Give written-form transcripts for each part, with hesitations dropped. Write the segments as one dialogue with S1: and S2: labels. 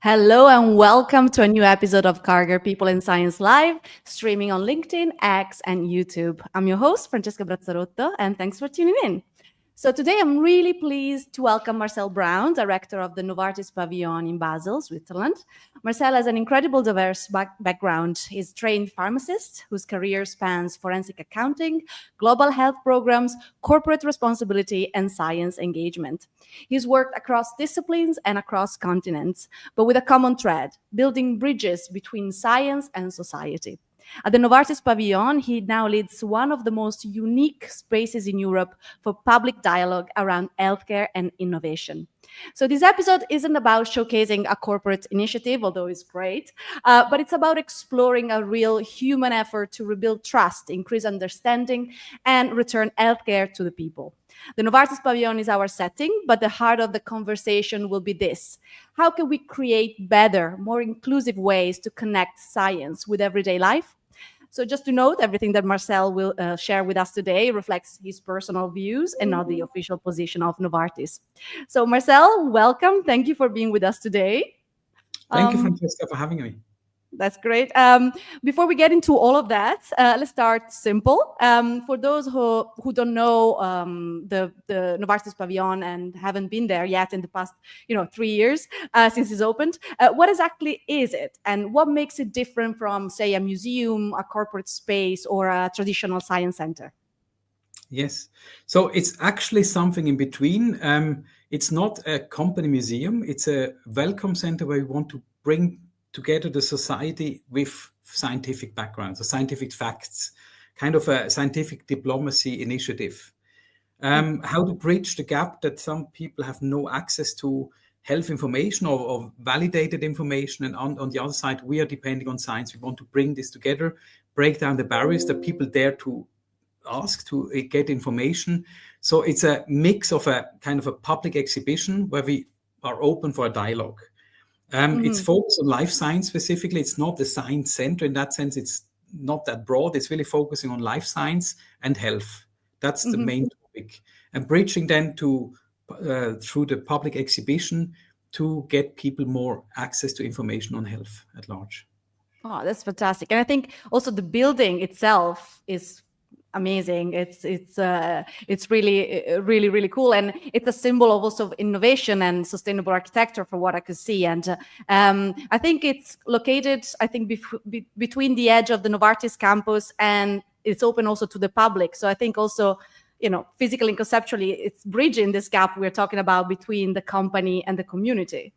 S1: Hello and welcome to a new episode of Cargill People in Science Live, streaming on LinkedIn, X, and YouTube. I'm your host, Francesca Brazzarotto, and thanks for tuning in. So today I'm really pleased to welcome Marcel Braun, director of the Novartis Pavillon in Basel, Switzerland. Marcel has an incredible diverse background. He's a trained pharmacist whose career spans forensic accounting, global health programs, corporate responsibility, and science engagement. He's worked across disciplines and across continents, but with a common thread, building bridges between science and society. At the Novartis Pavillon, he now leads one of the most unique spaces in Europe for public dialogue around healthcare and innovation. So this episode isn't about showcasing a corporate initiative, although it's great, but it's about exploring a real human effort to rebuild trust, increase understanding, and return healthcare to the people. The Novartis Pavillon is our setting, but the heart of the conversation will be this. How can we create better, more inclusive ways to connect science with everyday life? So just to note, everything that Marcel will share with us today reflects his personal views and not the official position of Novartis. So Marcel, welcome. Thank you for being with us today.
S2: Thank you, Francesca, for having me.
S1: That's great. Before we get into all of that, let's start simple. For those who don't know the Novartis Pavillon and haven't been there yet in the past 3 years since it's opened, what exactly is it? And what makes it different from, say, a museum, a corporate space, or a traditional science center?
S2: Yes. So it's actually something in between. It's not a company museum. It's a welcome center where we want to bring together the society with scientific backgrounds or scientific facts, kind of a scientific diplomacy initiative. How to bridge the gap that some people have no access to health information or validated information. And on the other side, we are depending on science. We want to bring this together, break down the barriers that people dare to ask to get information. So it's a mix of a kind of a public exhibition where we are open for a dialogue. It's focused on life science specifically. It's not a science center. In that sense, it's not that broad. It's really focusing on life science and health. That's the main topic. And bridging then to through the public exhibition to get people more access to information on health at large.
S1: Oh, that's fantastic. And I think also the building itself is amazing. It's really cool, and it's a symbol of also innovation and sustainable architecture, for what I could see. And I think it's located, between the edge of the Novartis campus, and it's open also to the public. So I think also, physically and conceptually, it's bridging this gap we're talking about between the company and the community.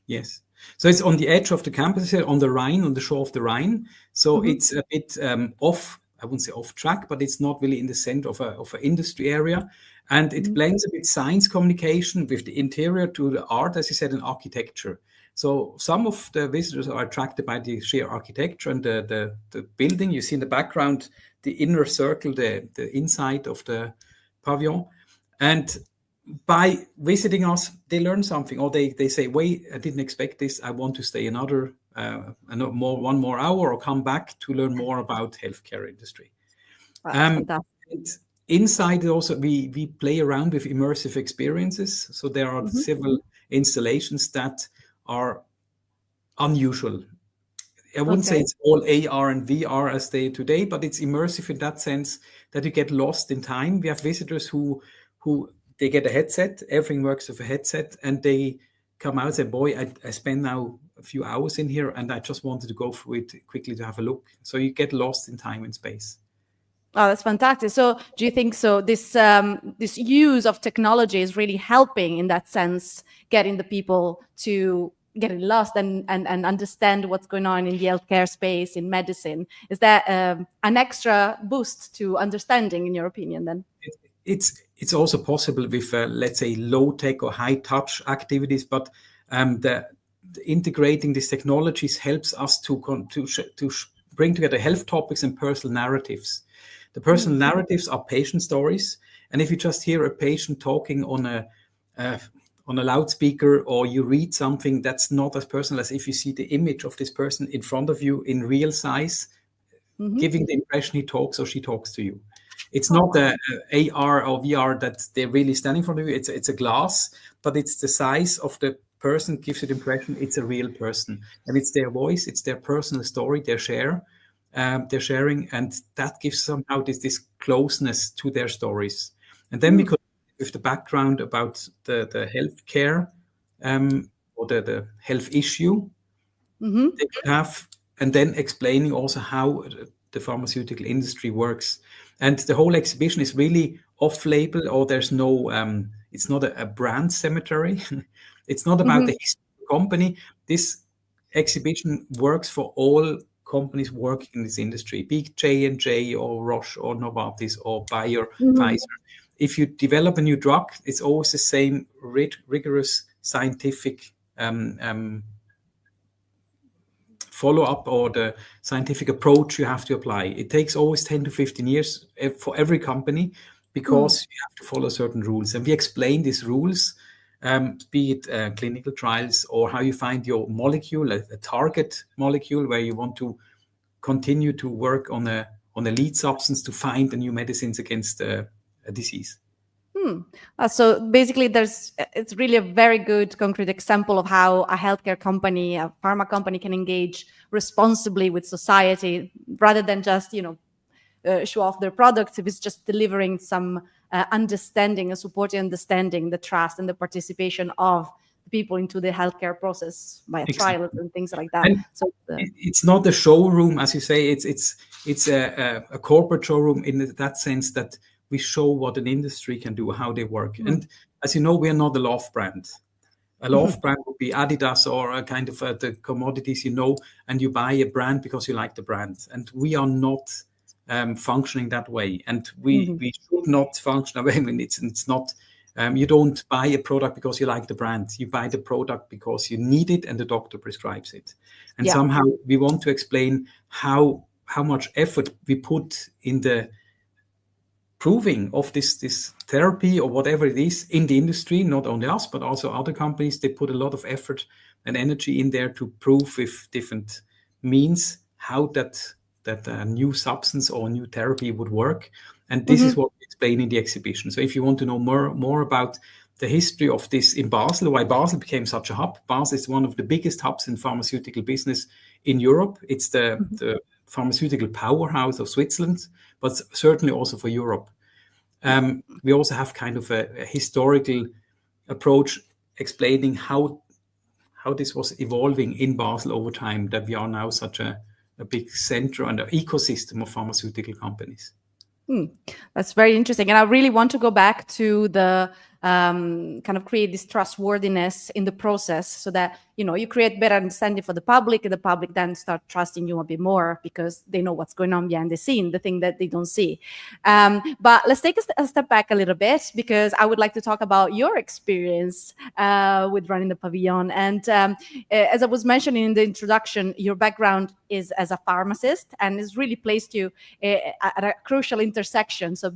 S2: Yes. So it's on the edge of the campus here, on the Rhine, on the shore of the Rhine. So it's a bit off. I wouldn't say off track, but it's not really in the center of an industry area. And it blends a bit science communication with the interior to the art, as you said, and architecture. So some of the visitors are attracted by the sheer architecture and the building. You see in the background, the inner circle, the inside of the pavilion. And by visiting us, they learn something, or they say, wait, I didn't expect this. I want to stay one more hour or come back to learn more about healthcare industry. Inside also, we play around with immersive experiences. So there are several installations that are unusual. I wouldn't say it's all AR and VR as they today, but it's immersive in that sense that you get lost in time. We have visitors who they get a headset, everything works with a headset, and they come out and say, boy, I spend now a few hours in here and I just wanted to go through it quickly to have a look. So you get lost in time and space.
S1: Oh, that's fantastic. So do you think this use of technology is really helping in that sense, getting the people to getting lost and understand what's going on in the healthcare space, in medicine? Is that an extra boost to understanding, in your opinion, then?
S2: It's also possible with, let's say, low-tech or high-touch activities, but the integrating these technologies helps us to bring together health topics and personal narratives. The personal narratives are patient stories, and if you just hear a patient talking on a loudspeaker, or you read something, that's not as personal as if you see the image of this person in front of you in real size, giving the impression he talks or she talks to you. It's not the AR or VR that they're really standing in front of you. It's a glass, but it's the size of the person gives you the impression it's a real person, and it's their voice, it's their personal story they're sharing, and that gives somehow this closeness to their stories. And then we could, with the background about the healthcare or the health issue they could have, and then explaining also how the pharmaceutical industry works. And the whole exhibition is really off-label, or there's no, it's not a brand cemetery. It's not about the history of the company. This exhibition works for all companies working in this industry, be it J&J or Roche or Novartis or Bayer, Pfizer. If you develop a new drug, it's always the same rigorous scientific follow-up or the scientific approach you have to apply. It takes always 10 to 15 years for every company, because you have to follow certain rules. And we explain these rules, be it clinical trials or how you find your molecule, a target molecule where you want to continue to work on a lead substance to find the new medicines against a disease.
S1: So basically, it's really a very good concrete example of how a healthcare company, a pharma company, can engage responsibly with society rather than just, show off their products. If it's just delivering some understanding, a supporting understanding, the trust and the participation of people into the healthcare process via trials and things like that.
S2: And so it's not a showroom, as you say. It's a corporate showroom in that sense that we show what an industry can do, how they work. And as you know, we are not a love brand. A love brand would be Adidas or a kind of the commodities, and you buy a brand because you like the brand. And we are not functioning that way. And we should not function that way. I mean, it's not, you don't buy a product because you like the brand. You buy the product because you need it and the doctor prescribes it. And somehow we want to explain how much effort we put in the proving of this therapy or whatever it is in the industry, not only us, but also other companies. They put a lot of effort and energy in there to prove with different means how that new substance or new therapy would work. And this is what we explain in the exhibition. So if you want to know more about the history of this in Basel, why Basel became such a hub. Basel is one of the biggest hubs in pharmaceutical business in Europe. It's the pharmaceutical powerhouse of Switzerland, but certainly also for Europe. We also have kind of a historical approach explaining how this was evolving in Basel over time, that we are now such a big center and an ecosystem of pharmaceutical companies.
S1: That's very interesting. And I really want to go back to the kind of create this trustworthiness in the process so that, you create better understanding for the public, and the public then start trusting you a bit more because they know what's going on behind the scene, the thing that they don't see. But let's take a step back a little bit, because I would like to talk about your experience with running the pavilion. And as I was mentioning in the introduction, your background is as a pharmacist, and it's really placed you at a crucial intersection. So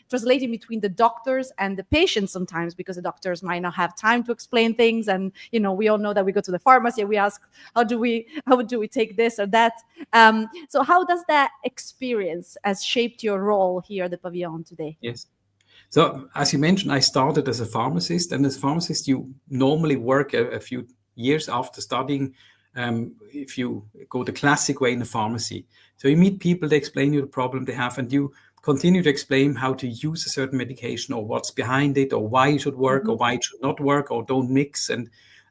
S1: translating between the doctors and the patients sometimes, because the doctors might not have time to explain things. And, we all know that we go to the pharmacy and we ask, how do we take this or that? So how does that experience has shaped your role here at the Pavillon today?
S2: Yes. So as you mentioned, I started as a pharmacist, and as a pharmacist, you normally work a few years after studying. If you go the classic way in a pharmacy, so you meet people, they explain you the problem they have, and you continue to explain how to use a certain medication or what's behind it or why it should work or why it should not work or don't mix.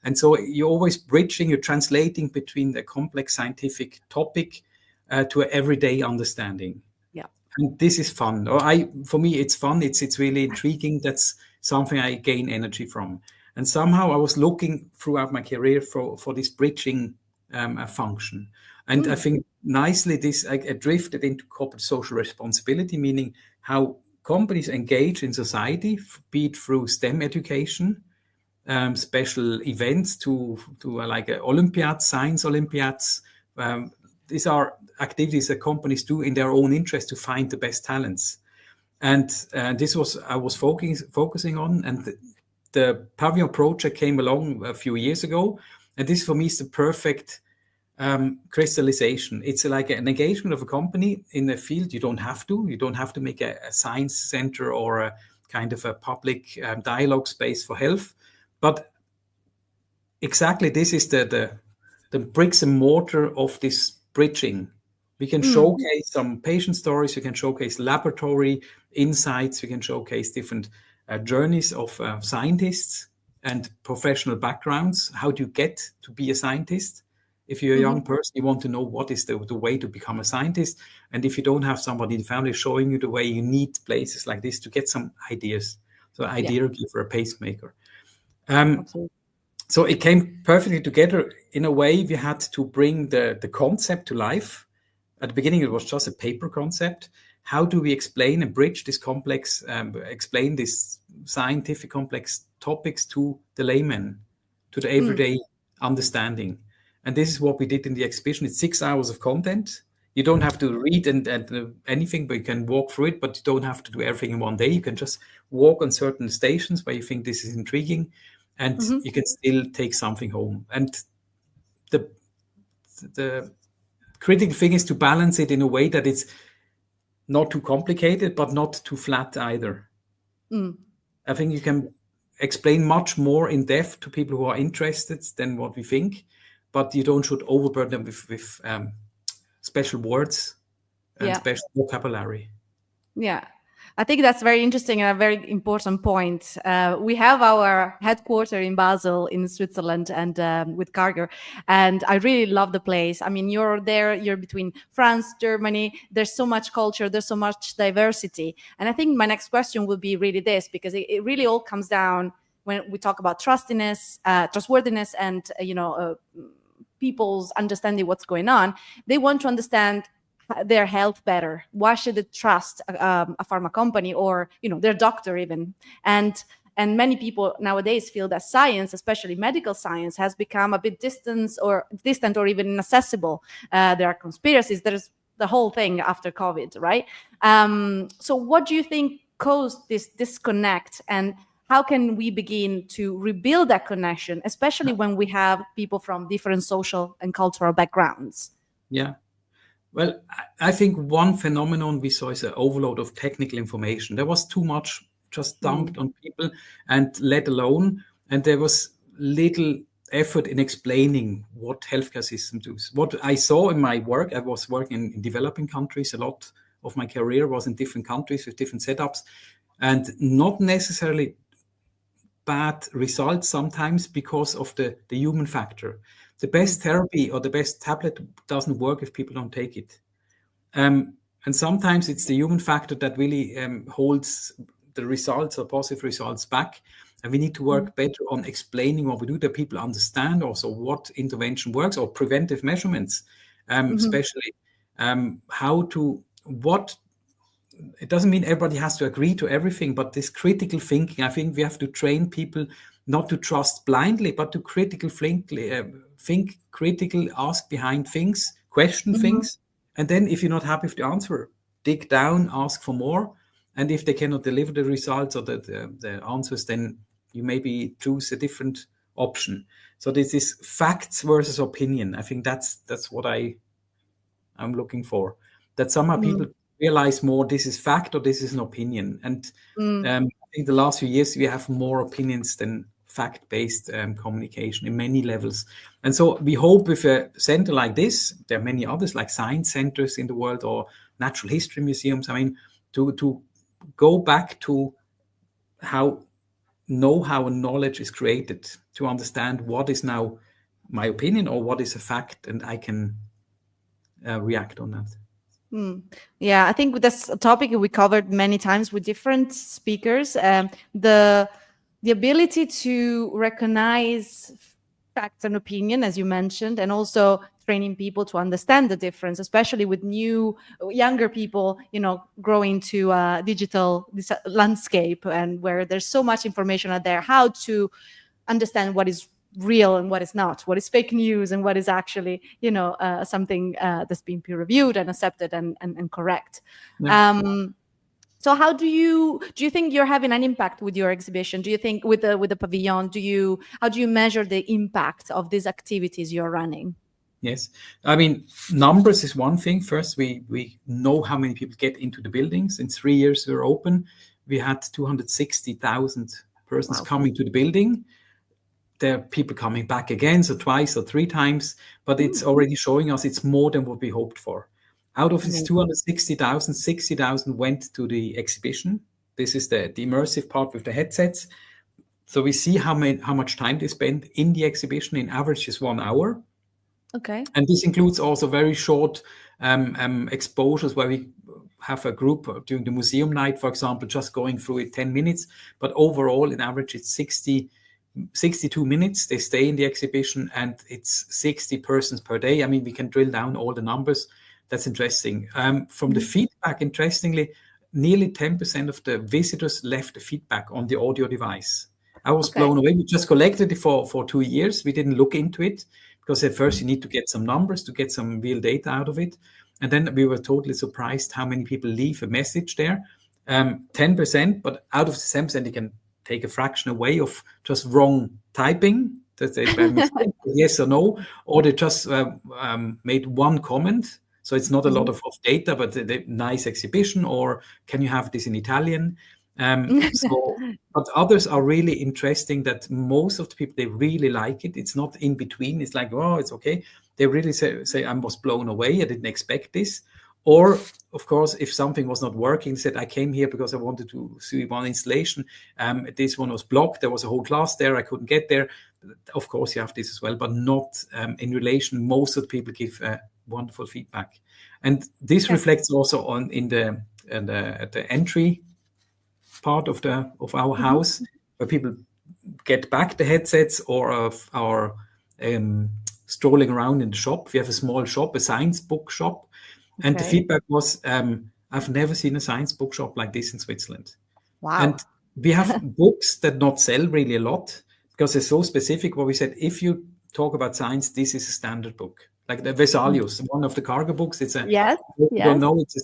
S2: And so you're always bridging, you're translating between the complex scientific topic to an everyday understanding.
S1: Yeah.
S2: And this is fun. For me, it's fun. It's really intriguing. That's something I gain energy from. And somehow I was looking throughout my career for this bridging function. And I think nicely I drifted into corporate social responsibility, meaning how companies engage in society, be it through STEM education, special events to like Olympiads, science Olympiads. These are activities that companies do in their own interest to find the best talents. And this was I was focusing on. And the Pavillon project came along a few years ago. And this for me is the perfect crystallization. It's like an engagement of a company in a field. You don't have to make a science center or a kind of a public dialogue space for health. But exactly this is the bricks and mortar of this bridging. We can
S1: Mm,
S2: showcase some patient stories, we can showcase laboratory insights, we can showcase different journeys of scientists and professional backgrounds. How do you get to be a scientist? If you're a young
S1: mhm.
S2: person, you want to know what is the way to become a scientist. And if you don't have somebody in the family showing you the way, you need places like this to get some ideas. So
S1: Yeah,
S2: idea giver, a pacemaker. Um,
S1: absolutely.
S2: so it came perfectly together. In a way, we had to bring the concept to life. At the beginning, it was just a paper concept. How do we explain and bridge this complex, explain this scientific complex topics to the layman, to the
S1: Mm,
S2: everyday understanding? And this is what we did in the exhibition. It's 6 hours of content. You don't have to read and anything, but you can walk through it. But you don't have to do everything in one day. You can just walk on certain stations where you think this is intriguing, and
S1: mhm.
S2: you can still take something home. And the the critical thing is to balance it in a way that it's not too complicated, but not too flat either.
S1: Mm.
S2: I think you can explain much more in depth to people who are interested than what we think, but you don't should overburden them with special words and
S1: Yeah.
S2: special vocabulary.
S1: Yeah, I think that's very interesting and a very important point. We have our headquarter in Basel, in Switzerland, and with Karger, and I really love the place. I mean, you're there, you're between France, Germany. There's so much culture, there's so much diversity, and I think my next question will be really this, because it really all comes down when we talk about trustworthiness, and people's understanding what's going on. They want to understand their health better. Why should they trust a pharma company, or their doctor even? And many people nowadays feel that science, especially medical science, has become a bit distant or even inaccessible. There are conspiracies. There's the whole thing after COVID, right? So what do you think caused this disconnect, and how can we begin to rebuild that connection, especially when we have people from different social and cultural backgrounds?
S2: Yeah. Well, I think one phenomenon we saw is an overload of technical information. There was too much just
S1: Mm,
S2: dumped on people and let alone, and there was little effort in explaining what healthcare system does. What I saw in my work, I was working in developing countries. A lot of my career was in different countries with different setups, and not necessarily bad results sometimes because of the human factor. The
S1: mm,
S2: best therapy or the best tablet doesn't work if people don't take it. And sometimes it's the human factor that really holds the results or positive results back. And we need to
S1: mm,
S2: work better on explaining what we do, that people understand also what intervention works, or preventive measurements,
S1: mhm,
S2: especially how to, what, it doesn't mean everybody has to agree to everything, but this critical thinking, I think we have to train people not to trust blindly, but to critical think critical, ask behind things, question
S1: mhm,
S2: things. And then if you're not happy with the answer, dig down, ask for more. And if they cannot deliver the results or the answers, then you maybe choose a different option. So this is facts versus opinion. I think that's what I'm looking for. That somehow
S1: mm,
S2: people realize more this is fact or this is an opinion. And
S1: mm,
S2: I think the last few years we have more opinions than fact-based communication in many levels. And so we hope with a center like this, there are many others like science centers in the world or natural history museums. I mean, to go back to how know-how and knowledge is created, to understand what is now my opinion or what is a fact, and I can react on that.
S1: mm. Yeah, I think that's a topic we covered many times with different speakers. The ability to recognize facts and opinion, as you mentioned, and also training people to understand the difference, especially with younger people, growing to a digital landscape, and where there's so much information out there. How to understand what is real and what is not, what is fake news and what is actually something that's been peer reviewed and accepted and correct.
S2: Yeah.
S1: Um, so how do you think you're having an impact with your exhibition? Do you think with the pavilion, how do you measure the impact of these activities you're running?
S2: Yes. I mean, numbers is one thing. First, we know how many people get into the buildings. In 3 years we were open, we had 260,000 persons
S1: Wow.
S2: coming to the building. there are people coming back again, so twice or three times, but it's already showing us it's more than what we hoped for. Out of its
S1: Amazing.
S2: 260,000, 60,000 went to the exhibition. This is the immersive part with the headsets. So we see how much time they spend in the exhibition. In average is 1 hour.
S1: Okay.
S2: And this includes also very short exposures where we have a group during the museum night, for example, just going through it 10 minutes. But overall, in average, it's 62 minutes. They stay in the exhibition, and it's 60 persons per day. I mean, we can drill down all the numbers. That's interesting. From the feedback, interestingly, nearly 10% of the visitors left the feedback on the audio device. I was blown away. We just collected it for 2 years. We didn't look into it because at first you need to get some numbers to get some real data out of it. And then we were totally surprised how many people leave a message there. 10%, but out of the 10%, you can take a fraction away of just wrong typing. That they yes or no, or they just made one comment. So it's not a lot of data, but the nice exhibition, or can you have this in Italian? But others are really interesting that most of the people, they really like it. It's not in between. It's like, oh, it's okay. They really say I was blown away. I didn't expect this. Or, of course, if something was not working, said, I came here because I wanted to see one installation. This one was blocked. There was a whole class there. I couldn't get there. Of course, you have this as well, but not in relation. Most of the people give wonderful feedback. And this reflects also on at the entry part of our house, where people get back the headsets or are strolling around in the shop. We have a small shop, a science book shop. And the feedback was, I've never seen a science bookshop like this in Switzerland.
S1: Wow.
S2: And we have books that not sell really a lot because they're so specific. What we said, if you talk about science, this is a standard book. Like the Vesalius, one of the cargo books. It's you don't know, it's a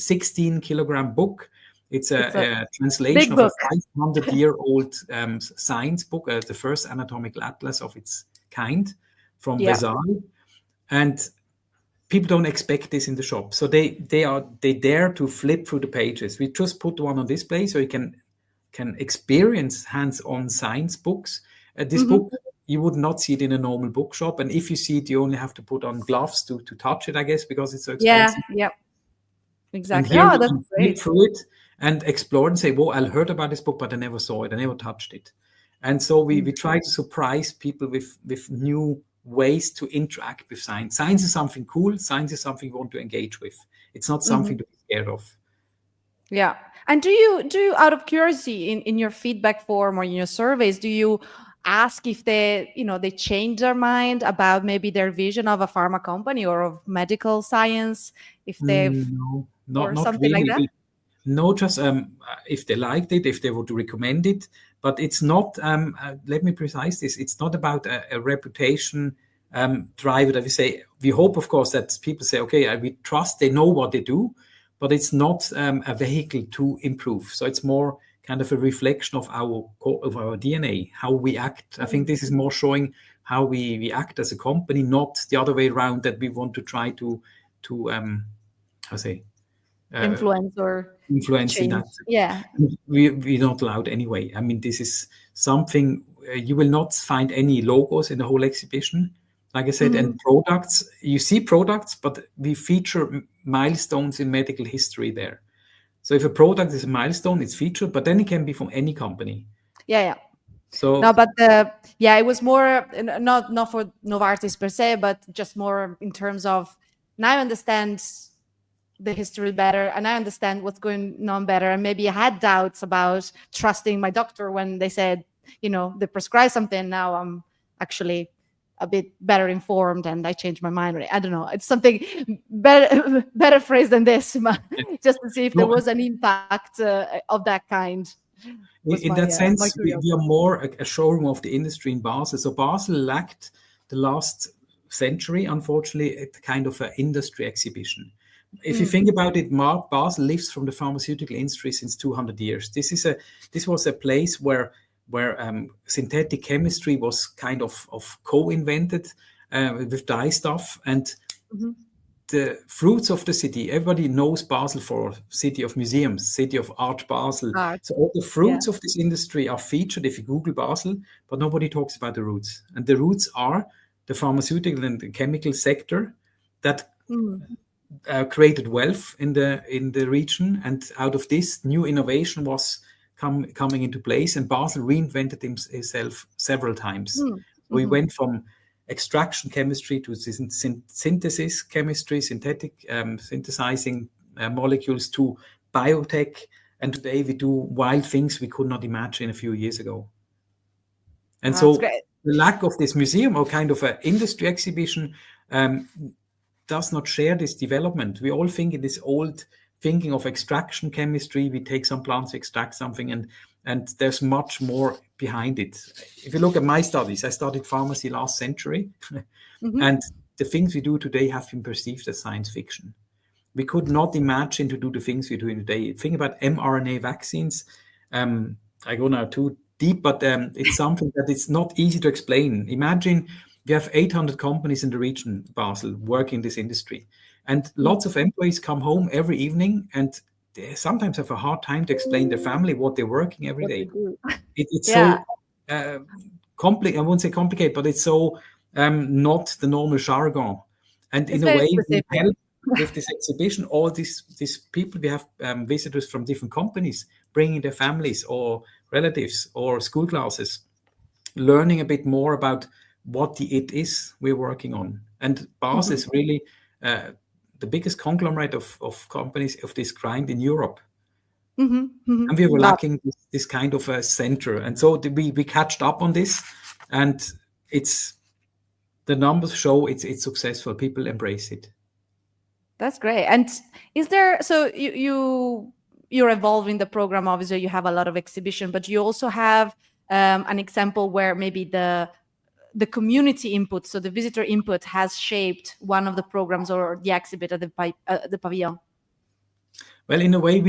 S2: 16 kilogram book. It's a translation of a 500-year-old science book, the first anatomical atlas of its kind from Versailles. And people don't expect this in the shop. So they dare to flip through the pages. We just put one on display so you can experience hands-on science books. This book, you would not see it in a normal bookshop. And if you see it, you only have to put on gloves to touch it, I guess, because it's so expensive.
S1: Yeah, exactly.
S2: And here you can flip through it and explore and say, well, I heard about this book, but I never saw it. I never touched it. And so we try to surprise people with new ways to interact with science. Science is something cool. Science is something you want to engage with. It's not something to be scared of.
S1: Yeah. And do you out of curiosity in your feedback form or in your surveys, do you ask if they change their mind about maybe their vision of a pharma company or of medical science, if they've
S2: not
S1: something
S2: really.
S1: like that?
S2: No, just if they liked it, if they would recommend it. But it's not, let me precise this, it's not about a reputation driver that we say, we hope, of course, that people say, okay, we trust they know what they do, but it's not a vehicle to improve. So it's more kind of a reflection of our DNA, how we act. I think this is more showing how we act as a company, not the other way around, that we want to try to influence
S1: change.
S2: that.
S1: Yeah.
S2: We're not allowed anyway. I mean, this is something you will not find any logos in the whole exhibition. Like I said, and products, you see products, but we feature milestones in medical history there. So if a product is a milestone, it's featured, but then it can be from any company.
S1: Yeah.
S2: So
S1: no, but it was more not for Novartis per se, but just more in terms of now I understand the history better and I understand what's going on better. And maybe I had doubts about trusting my doctor when they said, they prescribe something. Now I'm actually a bit better informed and I changed my mind. I don't know. It's something better phrased than this, just to see if there was an impact of that kind.
S2: In that sense, we are more a showroom of the industry in Basel. So Basel lacked the last century, unfortunately, a kind of an industry exhibition. If you think about it, Basel lives from the pharmaceutical industry since 200 years. This was a place where synthetic chemistry was kind of co-invented with dye stuff, and the fruits of the city. Everybody knows Basel for city of museums, city of art Basel.
S1: Art.
S2: So all the
S1: Yeah.
S2: fruits of this industry are featured if you Google Basel, but nobody talks about the roots. And the roots are the pharmaceutical and the chemical sector that
S1: Mm.
S2: created wealth in the region, and out of this, new innovation was coming into place, and Basel reinvented himself several times.
S1: Mm.
S2: We
S1: Mhm.
S2: went from extraction chemistry to synthesis chemistry, synthetic synthesizing molecules, to biotech, and today we do wild things we could not imagine a few years ago. And
S1: That's
S2: so
S1: great.
S2: the lack of this museum or kind of an industry exhibition does not share this development. We all think in this old thinking of extraction chemistry. We take some plants, extract something, and there's much more behind it. If you look at my studies, I studied pharmacy last century,
S1: Mhm.
S2: and the things we do today have been perceived as science fiction. We could not imagine to do the things we're doing today. Think about mRNA vaccines. I go now too deep, but it's something that it's not easy to explain. Imagine you have 800 companies in the region, Basel, working in this industry, and
S1: Mm.
S2: lots of employees come home every evening, and they sometimes have a hard time to explain their family what they're working every
S1: What they
S2: day.
S1: do.
S2: It's
S1: Yeah.
S2: so I won't say complicated, but it's so not the normal jargon. And
S1: It's
S2: in a
S1: very
S2: way, we
S1: specific.
S2: help with this exhibition all these people. We have visitors from different companies bringing their families or relatives or school classes, learning a bit more about what it is we're working on. And Basel
S1: Mhm.
S2: is really the biggest conglomerate of companies of this kind in Europe.
S1: Mhm. Mhm.
S2: And we were
S1: Love.
S2: lacking this kind of a center. And so we catched up on this, and it's the numbers show it's successful. People embrace it.
S1: That's great. And is there, so you're evolving the program, obviously you have a lot of exhibition, but you also have an example where maybe the community input, so the visitor input has shaped one of the programs or the exhibit at the pavilion.
S2: Well, in a way,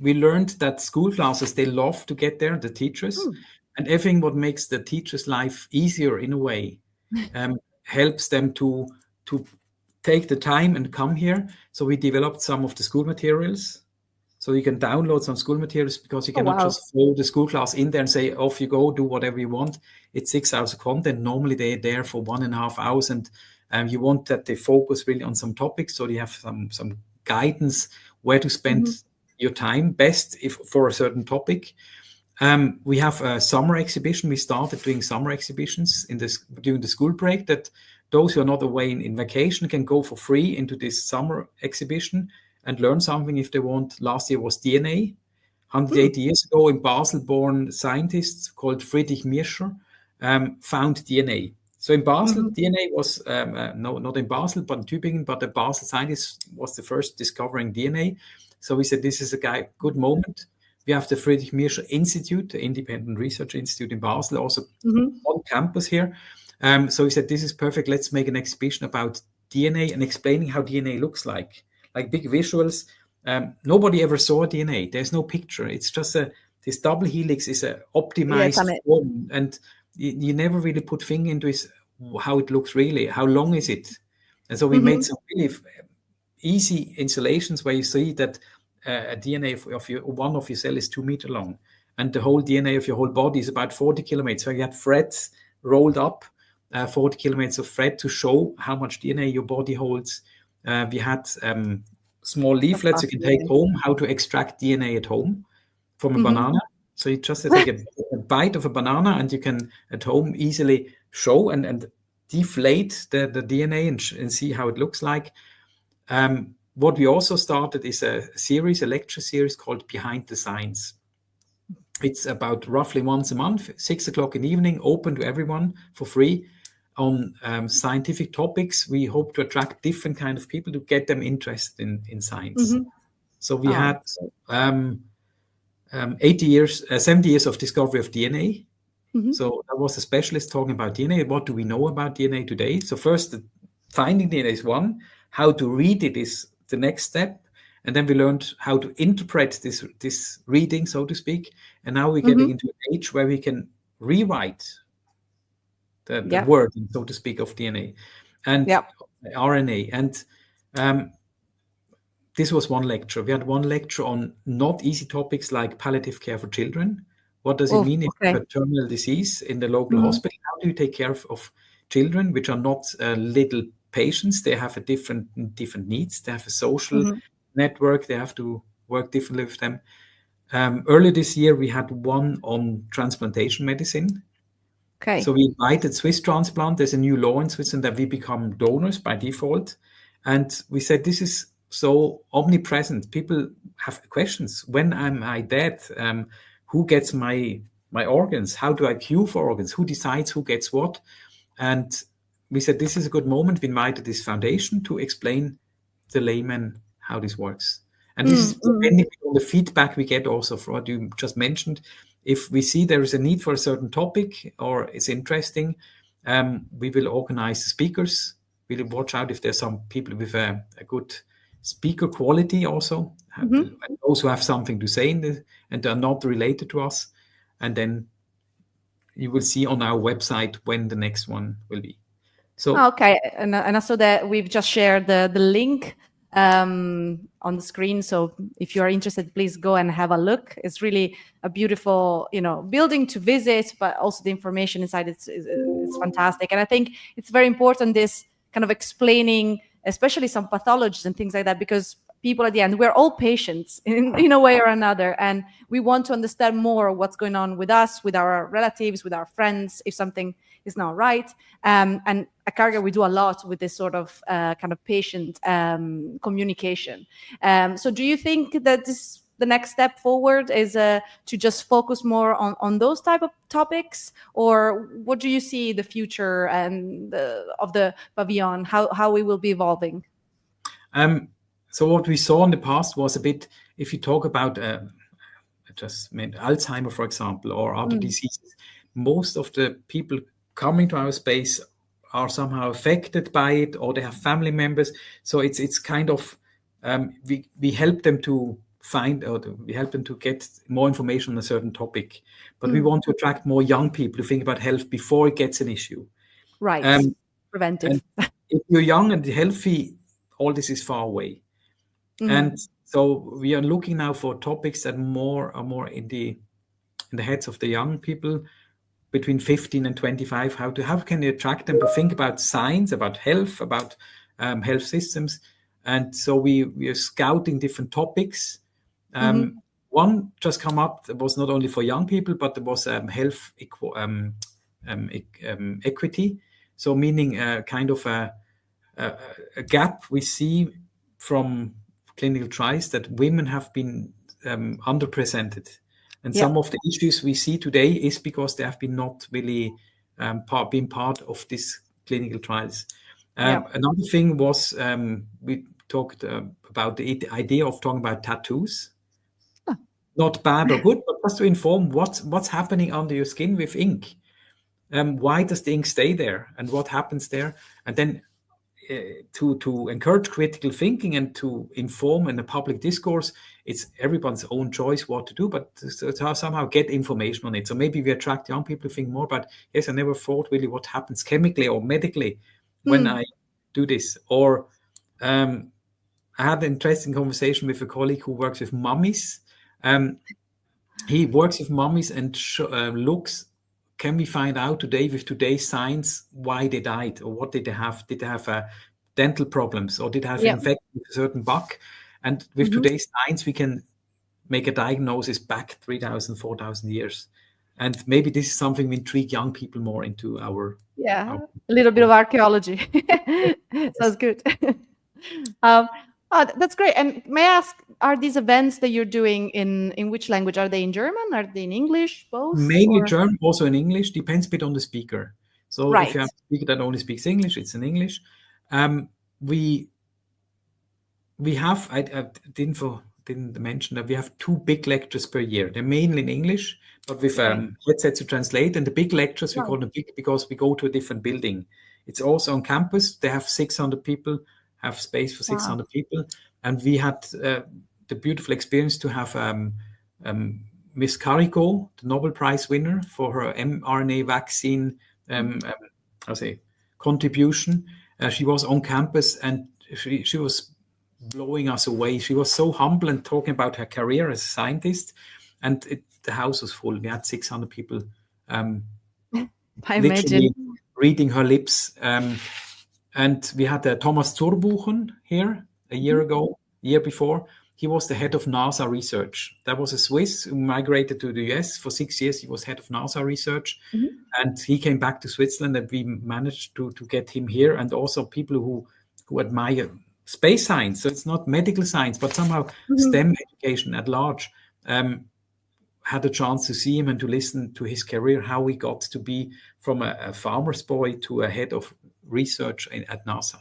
S2: we learned that school classes, they love to get there, the teachers,
S1: Mm.
S2: and everything what makes the teacher's life easier in a way helps them to take the time and come here. So we developed some of the school materials. So you can download some school materials, because you
S1: Oh,
S2: cannot
S1: wow.
S2: just throw the school class in there and say, off you go, do whatever you want. It's 6 hours of content. Normally they're there for 1.5 hours, and you want that they focus really on some topics. So you have some guidance where to spend
S1: Hmm.
S2: your time best if for a certain topic. We have a summer exhibition. We started doing summer exhibitions during the school break, that those who are not away in vacation can go for free into this summer exhibition and learn something if they want. Last year was DNA.
S1: Mm.
S2: 180 years ago, in Basel born scientist called Friedrich Mirscher found DNA. So in Basel,
S1: Hmm.
S2: DNA was, no, not in Basel, but in Tübingen, but the Basel scientist was the first discovering DNA. So we said, this is a good moment. We have the Friedrich Mirscher Institute, the independent research institute in Basel, also
S1: Hmm.
S2: on campus here. So we said, this is perfect. Let's make an exhibition about DNA and explaining how DNA looks like big visuals. Nobody ever saw DNA. There's no picture. It's just this double helix is a
S1: Yes,
S2: optimized form, and you never really put finger into how it looks really. How long is it? And so we made
S1: hmm
S2: some really easy installations where you see that a DNA one of your cell is 2 meters long, and the whole DNA of your whole body is about 40 kilometers. So you have threads rolled up, 40 kilometers of thread to show how much DNA your body holds. We had small
S1: That's
S2: leaflets you can take
S1: fascinating.
S2: home, how to extract DNA at home from a
S1: Hmm.
S2: banana. So you just take a bite of a banana, and you can at home easily show and deflate the DNA and see how it looks like. What we also started is a lecture series called Behind the Science. It's about roughly once a month, 6 o'clock in the evening, open to everyone for free, on scientific topics. We hope to attract different kind of people to get them interested in science.
S1: Hmm.
S2: So we
S1: Oh,
S2: had 70 years of discovery of DNA.
S1: hmm
S2: So there was a specialist talking about DNA. What do we know about DNA today? So first, finding DNA is one. How to read it is the next step. And then we learned how to interpret this reading, so to speak. And now we're getting
S1: hmm
S2: into an age where we can rewrite the
S1: yeah,
S2: word, so to speak, of DNA. And
S1: yeah.
S2: RNA. And um, this was one lecture. We had one lecture on not easy topics like palliative care for children. What does it
S1: Oh,
S2: mean if you
S1: okay.
S2: have a terminal disease in the local
S1: Mhm.
S2: hospital? How do you take care of children, which are not little patients? They have a different needs. They have a social
S1: Mhm.
S2: network. They have to work differently with them. Earlier this year, we had one on transplantation medicine. So
S1: Okay.
S2: we invited Swiss transplant. There's a new law in Switzerland that we become donors by default. And we said this is so omnipresent. People have questions. When am I dead? Who gets my organs? How do I queue for organs? Who decides who gets what? And we said this is a good moment. We invited this foundation to explain the layman how this works. And this is
S1: Mm, mm,
S2: depending on the feedback we get also from what you just mentioned. If we see there is a need for a certain topic or it's interesting, we will organize the speakers. We'll watch out if there's some people with a good speaker quality also,
S1: mhm.
S2: and those who have something to say and are not related to us. And then you will see on our website when the next one will be.
S1: Oh,
S2: So
S1: okay, and I saw that we've just shared the link on the screen. So if you are interested, please go and have a look. It's really a beautiful, building to visit, but also the information inside is fantastic. And I think it's very important this kind of explaining, especially some pathologies and things like that, because people at the end, we're all patients in a way or another, and we want to understand more what's going on with us, with our relatives, with our friends, if something is not right. And at Cargill, we do a lot with this sort of kind of patient communication. So do you think that the next step forward is to just focus more on those type of topics, or what do you see the future and of the pavilion, how we will be evolving?
S2: Um, so what we saw in the past was a bit, if you talk about just meant Alzheimer, for example, or other
S1: Mm,
S2: diseases, most of the people coming to our space are somehow affected by it, or they have family members. So it's kind of we help them to find, or we help them to get more information on a certain topic. But we
S1: mm,
S2: want to attract more young people to think about health before it gets an issue.
S1: right,
S2: Um,
S1: preventive.
S2: and if you're young and healthy, all this is far away. And
S1: Mhm,
S2: so we are looking now for topics that are more in the heads of the young people between 15 and 25. How can you attract them to think about science, about health, about health systems? And so we are scouting different topics.
S1: mhm,
S2: One just come up that was not only for young people, but there was equity. So meaning kind of a gap we see from clinical trials that women have been underrepresented. And
S1: yeah,
S2: some of the issues we see today is because they have been not really been part of these clinical trials.
S1: yeah.
S2: Another thing was we talked about the idea of talking about tattoos.
S1: Ah,
S2: Not bad or good, but just to inform what's happening under your skin with ink. Why does the ink stay there, and what happens there? And then to encourage critical thinking and to inform in the public discourse, it's everyone's own choice what to do, but to somehow get information on it. So maybe we attract young people to think more about, yes, I never thought really what happens chemically or medically when
S1: mm,
S2: I do this. Or I had an interesting conversation with a colleague who works with mummies. Um, he works with mummies and looks, can we find out today with today's science why they died, or what did they have? Did they have dental problems, or did they have
S1: yeah.
S2: infection with a certain bug? And with
S1: Mhm.
S2: today's science, we can make a diagnosis back 3,000, 4,000 years. And maybe this is something we intrigue young people more into our
S1: Yeah, a little bit of archaeology.
S2: yes.
S1: Sounds good. Um, that's great. And may I ask, are these events that you're doing in which language? Are they in German? Are they in English? Both?
S2: Mainly
S1: Or
S2: German, also in English, depends a bit on the speaker. So if you
S1: right?
S2: have a speaker that only speaks English, it's in English. Um, we we have didn't mention that we have two big lectures per year. They're mainly in English, but with
S1: Okay.
S2: headsets to translate. And the big lectures we
S1: Wow.
S2: call them big because we go to a different building. It's also on campus. They have 600 people, have space for
S1: Wow.
S2: 600 people, and we had the beautiful experience to have um, Miss Carico, the Nobel Prize winner for her mRNA vaccine,
S1: Mhm.
S2: I say contribution. She was on campus, and she was blowing us away. She was so humble and talking about her career as a scientist, and the house was full. We had 600 people,
S1: I
S2: literally
S1: imagine.
S2: reading her lips. And we had Thomas Zurbuchen here a year before. He was the head of NASA research. That was a Swiss who migrated to the US for 6 years. He was head of NASA research.
S1: Mhm.
S2: And he came back to Switzerland, and we managed to get him here. And also people who admire space science. So it's not medical science, but somehow
S1: Mhm.
S2: STEM education at large. Had a chance to see him and to listen to his career, how he got to be from a farmer's boy to a head of research at NASA.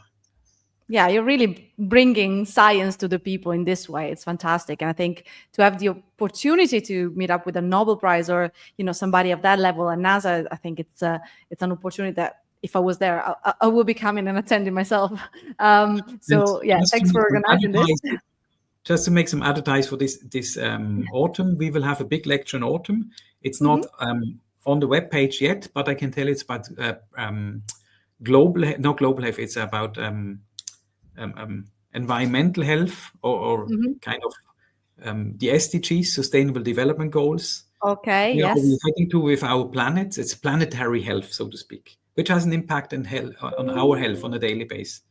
S1: Yeah, you're really bringing science to the people in this way. It's fantastic, and I think to have the opportunity to meet up with a Nobel Prize or somebody of that level at NASA, I think it's an opportunity that if I was there, I will be coming and attending myself.
S2: And
S1: So yeah,
S2: just to
S1: thanks
S2: make
S1: for
S2: some
S1: organizing this.
S2: just to make some advertise for this autumn, we will have a big lecture in autumn. It's not on the webpage yet, but I can tell it's about not global health. It's about environmental health or kind of the SDGs, Sustainable Development Goals.
S1: Okay.
S2: We are
S1: Yes.
S2: heading to with our planet. It's planetary health, so to speak, which has an impact on our health on a daily basis.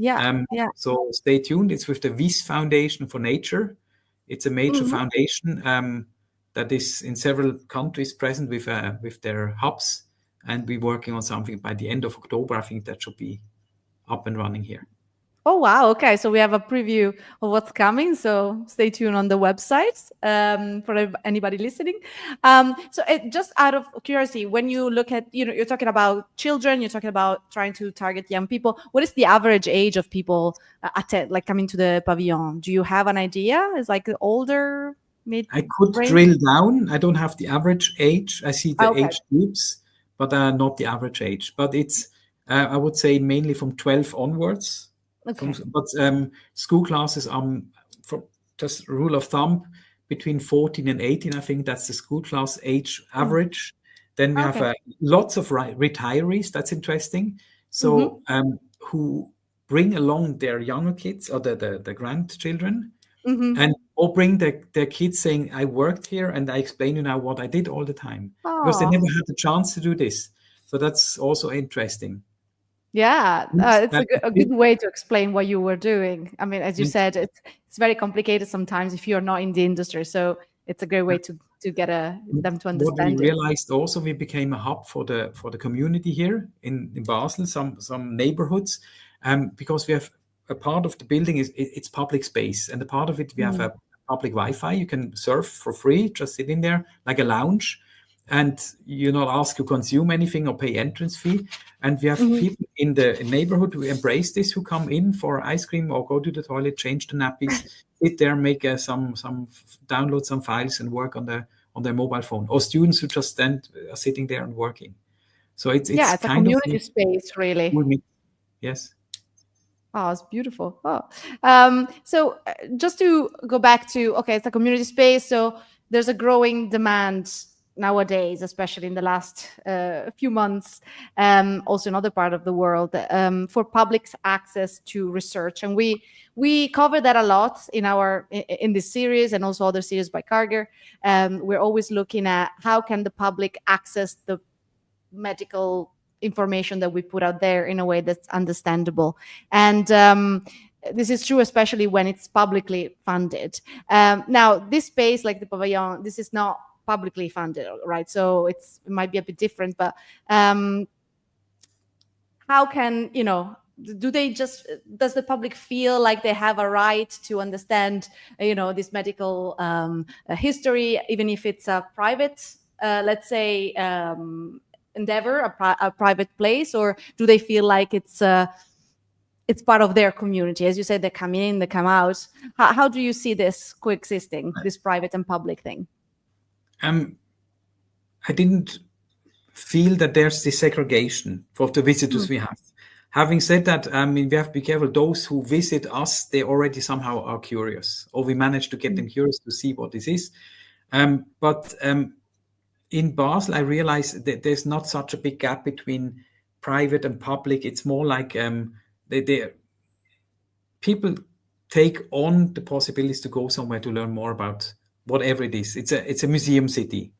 S1: Yeah. Yeah.
S2: So stay tuned. It's with the Wyss Foundation for Nature. It's a major foundation that is in several countries present with their hubs, and we're working on something by the end of October. I think that should be up and running here.
S1: Oh, wow. Okay. So we have a preview of what's coming. So stay tuned on the website for anybody listening. So just out of curiosity, when you look at, you're talking about children, you're talking about trying to target young people. What is the average age of people coming to the pavilion? Do you have an idea? Is like older, mid
S2: I could
S1: range?
S2: drill down. I don't have the average age. I see the
S1: Okay.
S2: age groups, but not the average age. But it's, I would say, mainly from 12 onwards.
S1: Okay.
S2: But school classes are, for just rule of thumb, between 14 and 18. I think that's the school class age average. Then we have
S1: Okay.
S2: lots of retirees. That's interesting. So who bring along their younger kids or the grandchildren, and or bring their kids saying, I worked here and I explain you now what I did all the time, because they
S1: Oh.
S2: never had the chance to do this. So that's also interesting.
S1: Yeah, it's
S2: Uh,
S1: a good way to explain what you were doing. I mean, as you said, it's very complicated sometimes if you're not in the industry. So it's a great way to get them to
S2: What we
S1: understand it.
S2: realized also, we became a hub for the community here in Basel, some neighborhoods, because we have a part of the building it's public space, and a part of it we have a public Wi-Fi. You can surf for free, just sit in there like a lounge, and you're not asked to consume anything or pay entrance fee. And we have people in the neighborhood who embrace this, who come in for ice cream or go to the toilet, change the nappies, sit there, make some download some files and work on their mobile phone, or students who just are sitting there and working. So
S1: Yeah,
S2: it's
S1: it's a
S2: kind of
S1: community space, really.
S2: cool mix. Yes.
S1: Oh, it's beautiful. Oh, so just to go back to, okay, it's a community space. So there's a growing demand nowadays, especially in the last few months, also in other part of the world, for public access to research, and we cover that a lot in this series and also other series by Karger. We're always looking at how can the public access the medical information that we put out there in a way that's understandable. And this is true, especially when it's publicly funded. Now, this space, like the Pavillon, this is not publicly funded, right? So it might be a bit different, but how can, does the public feel like they have a right to understand, this medical history, even if it's a private, let's say, endeavor, a private place, or do they feel like it's part of their community? As you said, they come in, they come out. How do you see this coexisting, this private and public thing?
S2: I didn't feel that there's this segregation for the visitors we have. Having said that, I mean, we have to be careful. Those who visit us, they already somehow are curious, or we manage to get them curious to see what this is. But in Basel, I realized that there's not such a big gap between private and public. It's more like they people take on the possibilities to go somewhere to learn more about whatever it is. It's a museum city.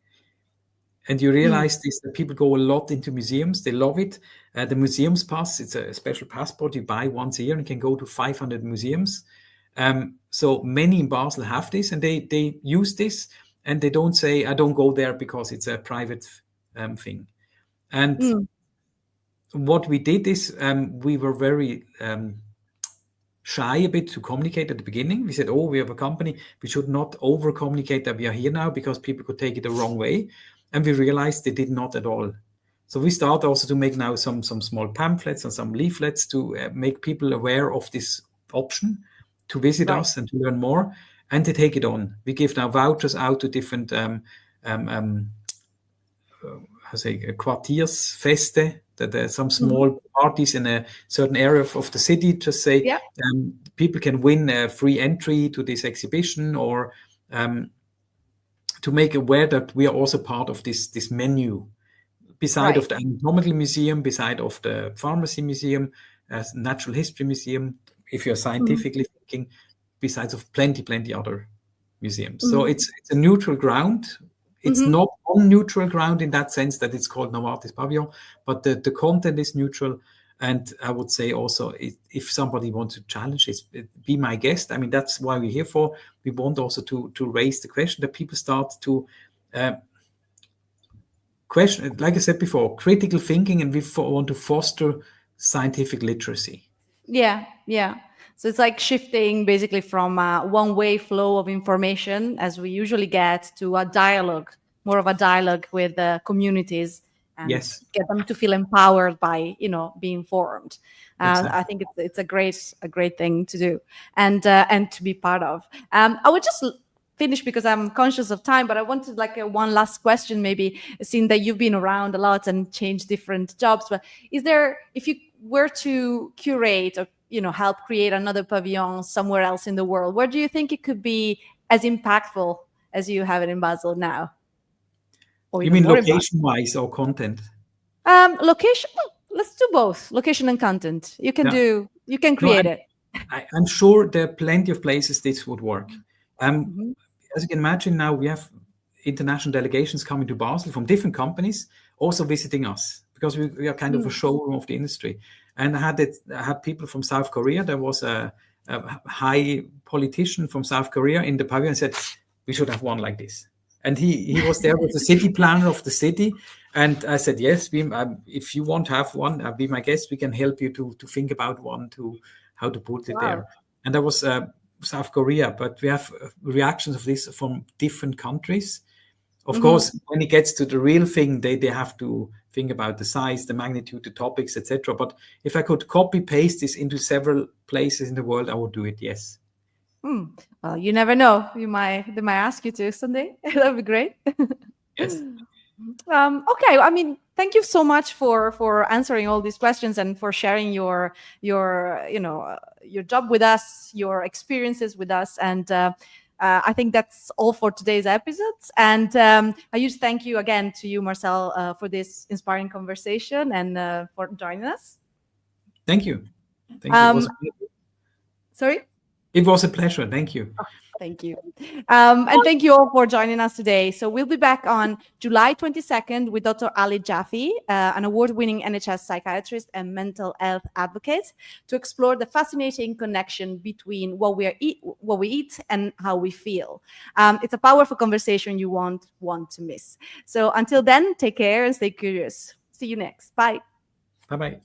S2: And you
S1: Mm.
S2: realize this, that people go a lot into museums. They love it. The museums pass, it's a special passport you buy once a year and can go to 500 museums. So many in Basel have this, and they use this, and they don't say, I don't go there because it's a private thing. And
S1: Mm.
S2: what we did is we were very shy a bit to communicate at the beginning. We said, oh, we have a company. We should not over communicate that we are here now because people could take it the wrong way. And we realized they did not at all. So we start also to make now some small pamphlets and some leaflets to make people aware of this option to visit
S1: Right.
S2: us and to learn more. And they take it on. We give now vouchers out to different Quartiersfeste, that there are some
S1: Mhm.
S2: small parties in a certain area of the city. Just say
S1: Yeah.
S2: people can win a free entry to this exhibition, or to make aware that we are also part of this menu, beside
S1: Right.
S2: of the anatomical museum, beside of the pharmacy museum, natural history museum, if you're
S1: Mhm.
S2: scientifically thinking, besides of plenty other museums. So
S1: Mhm.
S2: it's a neutral ground. It's
S1: Mhm.
S2: not on neutral ground in that sense that it's called Novartis Pavillon, but the content is neutral. And I would say also, if somebody wants to challenge it, be my guest. I mean, that's why we're here for. We want also to raise the question that people start to question, like I said before, critical thinking, and we want to foster scientific literacy.
S1: Yeah, yeah. So it's like shifting basically from a one-way flow of information, as we usually get, to a dialogue, more of a dialogue with the communities, and
S2: Yes,
S1: get them to feel empowered by, being informed. I
S2: exactly.
S1: think it's a great thing to do, and to be part of. I would just finish because I'm conscious of time, but I wanted like one last question, maybe, seeing that you've been around a lot and changed different jobs. But is there, if you were to curate or help create another pavilion somewhere else in the world, where do you think it could be as impactful as you have it in Basel now, or
S2: You
S1: even
S2: mean
S1: more impactful?
S2: location-wise or content?
S1: Location. Well, let's do both. Location and content. You can
S2: Yeah.
S1: do. You can
S2: No,
S1: create it.
S2: I'm sure there are plenty of places this would work. Um,
S1: Mhm.
S2: as you can imagine, now we have international delegations coming to Basel from different companies, also visiting us, because we are kind of a
S1: Mm.
S2: showroom of the industry. And I had people from South Korea. There was a high politician from South Korea in the pavilion and said, we should have one like this. And he was there with the city planner of the city. And I said, yes, if you want to have one, be my guest. We can help you to think about one, to how to put it
S1: Wow.
S2: there. And that was South Korea, but we have reactions of this from different countries. Of
S1: Hmm.
S2: course, when it gets to the real thing, they have to think about the size, the magnitude, the topics, etc. But if I could copy paste this into several places in the world, I would do it. Yes.
S1: Hmm. Well, you never know. They might ask you to someday. That'd be great.
S2: Yes.
S1: Okay. I mean, thank you so much for answering all these questions and for sharing your job with us, your experiences with us, and I think that's all for today's episodes. And I just thank you again to you, Marcel, for this inspiring conversation and for joining us.
S2: Thank you. Thank you.
S1: Um, Sorry.
S2: It was a pleasure. Thank you.
S1: Thank you. And thank you all for joining us today. So we'll be back on July 22nd with Dr. Ali Jaffe, an award-winning NHS psychiatrist and mental health advocate, to explore the fascinating connection between what we eat and how we feel. It's a powerful conversation you won't want to miss. So until then, take care and stay curious. See you next. Bye.
S2: Bye bye.